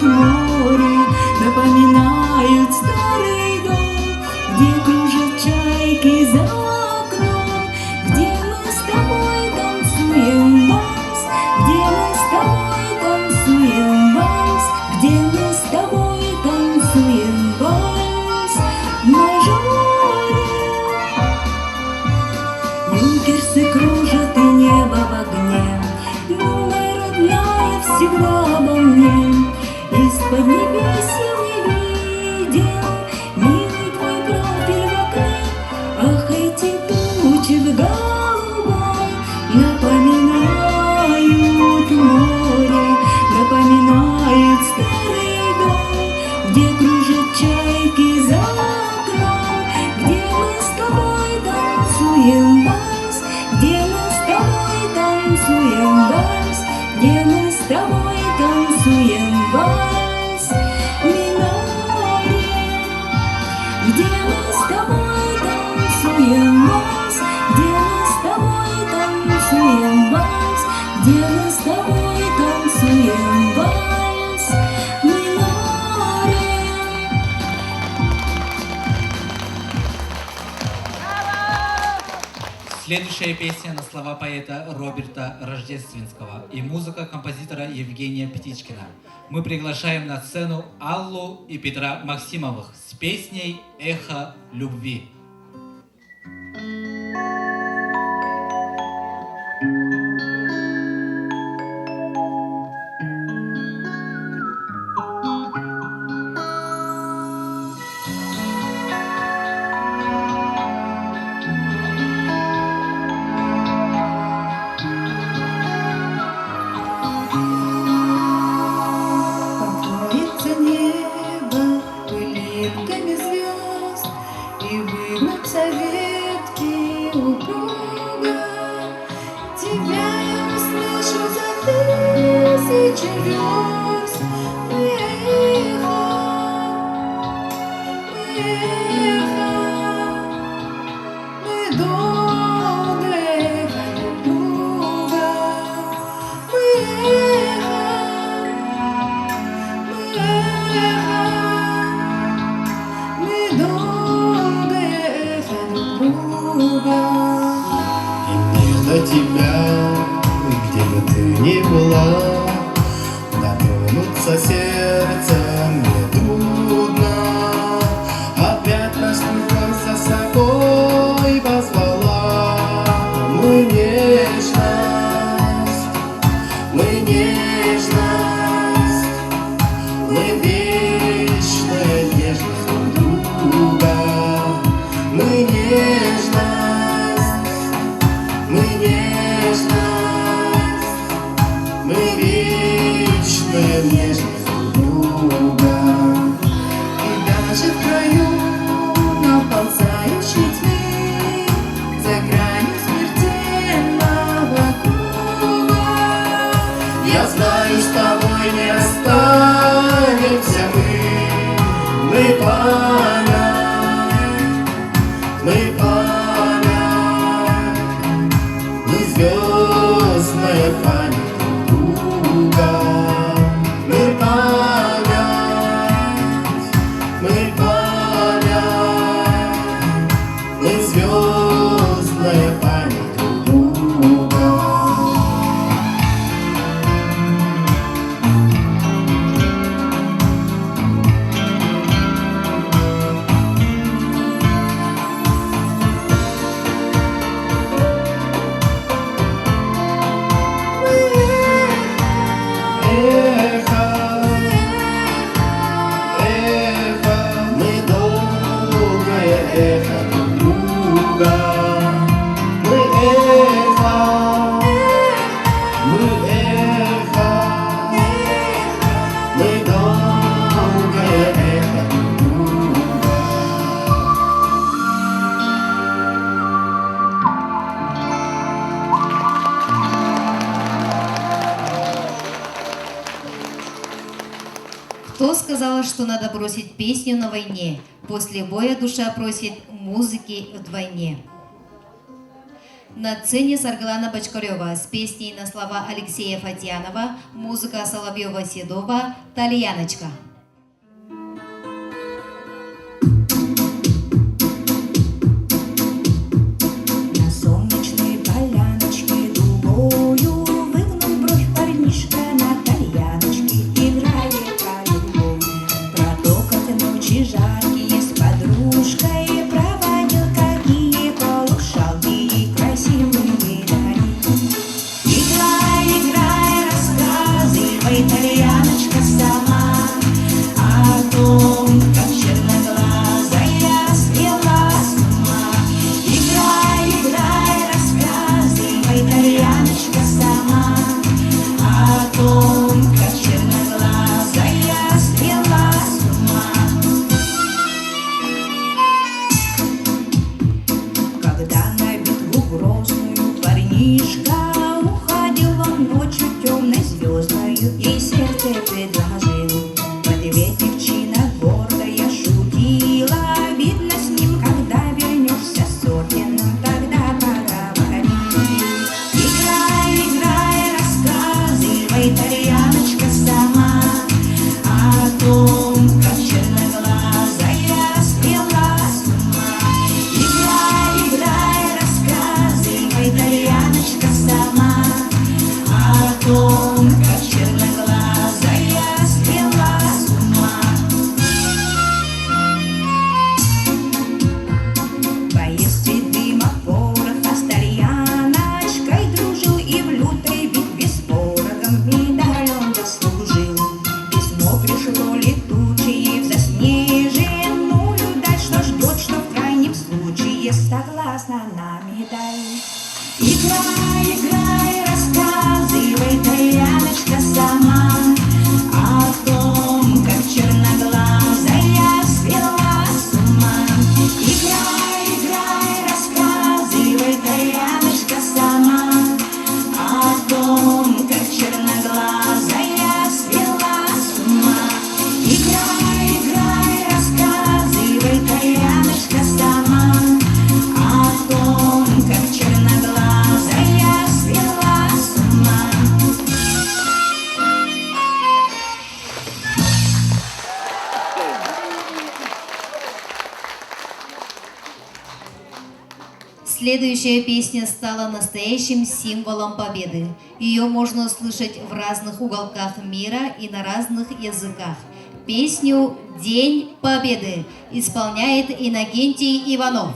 море, напоминают старый дом, где кружат чайки за окном, где мы с тобой танцуем вальс, где мы с тобой танцуем вальс, где мы с тобой танцуем вальс в мажоре. Юнкерсы кружат и небо в огне, милая родная всегда обо мне. Из-под небесья мы видим милый твой профиль в окне. Ах, эти тучи в голубом напоминают море, напоминают старый дом, где кружат чайки за окном, где мы с тобой танцуем вальс, где мы с тобой танцуем вальс, где мы с тобой танцуем вальс в миноре, где мы с тобой танцуем вальс, где мы с тобой танцуем вальс, где мы с тобой танцуем вальс в миноре. Следующая песня на слова поэта Роберта Рождественского и музыка композитора Евгения Птичкина. Мы приглашаем на сцену Аллу и Петра Максимовых с песней «Эхо любви». Покроется небо пылинками звезд, и выгнутся ветки упруга. Тебя я услышу за 1000 верст. Мы эхо, мы долго эхо друг друга. Мы эхо, мы долго эхо друг друга. И мне до тебя, где бы ты ни была, дотронуться сердцем мне трудно. Опять наш любовь за собой позвала. Мы нежность, мы вечная нежность друг друга. Мы нежность, мы вечная нежность друг друга. И даже в краю наползающей тьмы, за гранью смертельного круга, я знаю, с тобой не останемся мы память, мы звездная память друг друга. Мы память, мы звездная память друг друга. Кто сказал, что надо бросить песню на войне? После боя душа просит музыки вдвойне. На сцене Саргалана Бочкарева с песней на слова Алексея Фатьянова, музыка Соловьева-Седова «Тальяночка». На солнечной поляночке дугою выгнул бровь парнишка, на тальяночке играет по-любому. Про то, как ночи жаркие с подружкой проводил, какие полушалки и красивые дали. Играй, играй, рассказывай, тальяночка, сама о том, как черноглазая свела с ума. Играй, играй, рассказывай, тальяночка, сама о том, как черноглазая свела с ума. Когда на битву грозную парнишка уходил он ночью темной звездною, и сердце предложил. В ответ девчина гордая шутила: видно, с ним, когда вернешься с орденом, тогда поговорим. Играй, играй, рассказывай, тальяночка, сама о том, как черноглазая свела с ума. Играй, играй, рассказывай, тальяночка, сама о том, как черноглазая свела с ума. Боец дыма пороха с тальяночкой дружил, и в лютой битве с ворогом медаль он заслужил. Письмо пришло летучее в заснеженную даль, что ждет, что в крайнем случае согласна на медаль. Играй, играй, рассказывай, тальяночка, сама о том, как черноглазая свела с ума. Играй, играй, рассказывай, тальяночка, сама о том, как черноглазая свела с ума. Играй, играй, рассказывай, тальяночка, сама о том, как черноглазая свела с ума. Следующая песня стала настоящим символом победы. Ее можно услышать в разных уголках мира и на разных языках. Песню «День Победы» исполняет Иннокентий Иванов.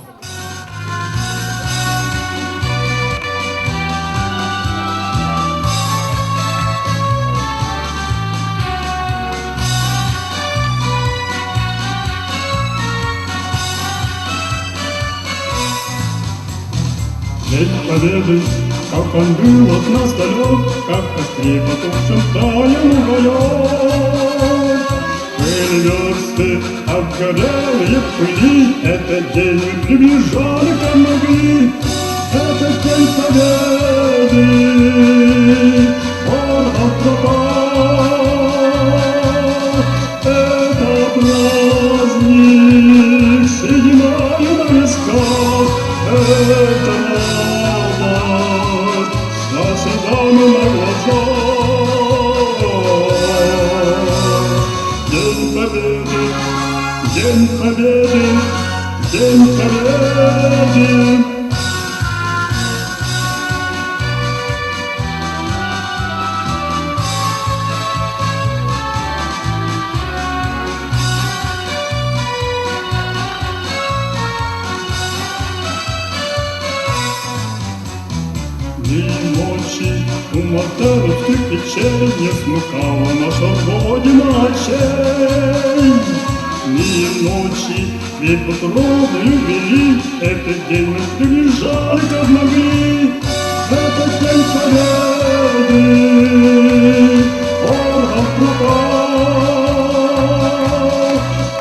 День Победы, как он был от нас далек, как в костре потухшем таем уголек. Были версты обгорелые в пыли, этот день мы приближали, как могли. Это день Победы, ворог пропал. Это праздник, седьмая на висках. Это радость со слезами на глазах. День Победы, День Победы, День Победы. Дни и ночи у моторовских печей не смыкала наша Родина очей. Дни и ночи ведь подробную вели, этот день мы приближали, как могли. Это день Победы, ворог пропал.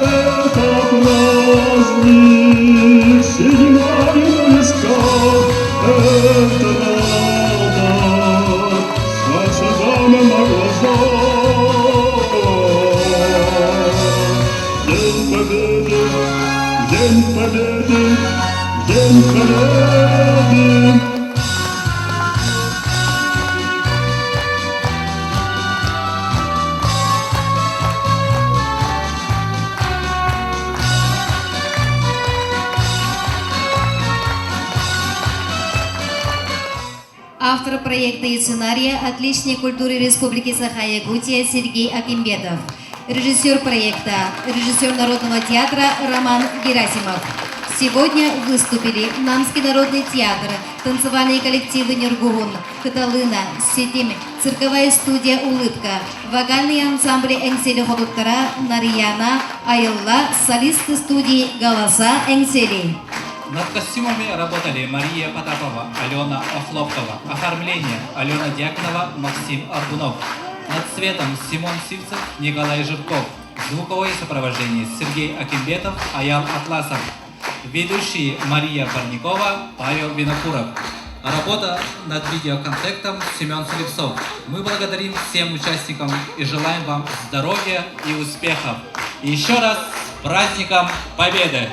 Это праздник, седьмая на висках. Это радость со слезами на глазах. Победы, День Победы. Автор проекта и сценария, отличник культуры Республики Саха-Якутия Сергей Акимбетов. Режиссер проекта, режиссер Народного театра Роман Герасимов. Сегодня выступили Намский народный театр, танцевальные коллективы Нергугун, Каталына, Сетим, цирковая студия «Улыбка», вокальные ансамбли Энсели Ходуттара, Нарьяна, Айылла, солисты студии «Голоса Энсели». Над костюмами работали Мария Потапова, Алена Охлопкова, оформление Алена Дьяконова, Максим Аргунов. Над цветом Симон Сивцев, Николай Жирков. Звуковое сопровождение Сергей Акимбетов, Аял Атласов. Ведущие Мария Парникова, Павел Винокуров. Работа над видеоконтентом Семен Слепцов. Мы благодарим всем участникам и желаем вам здоровья и успехов. И еще раз с праздником Победы!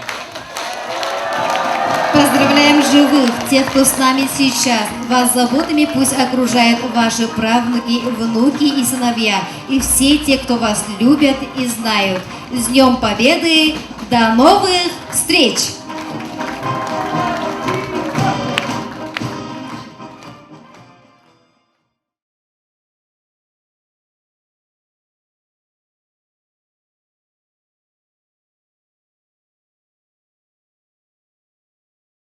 Поздравляем живых, тех, кто с нами сейчас. Вас заботами пусть окружают ваши правнуки, внуки и сыновья. И все те, кто вас любят и знают. С Днем Победы! До новых встреч!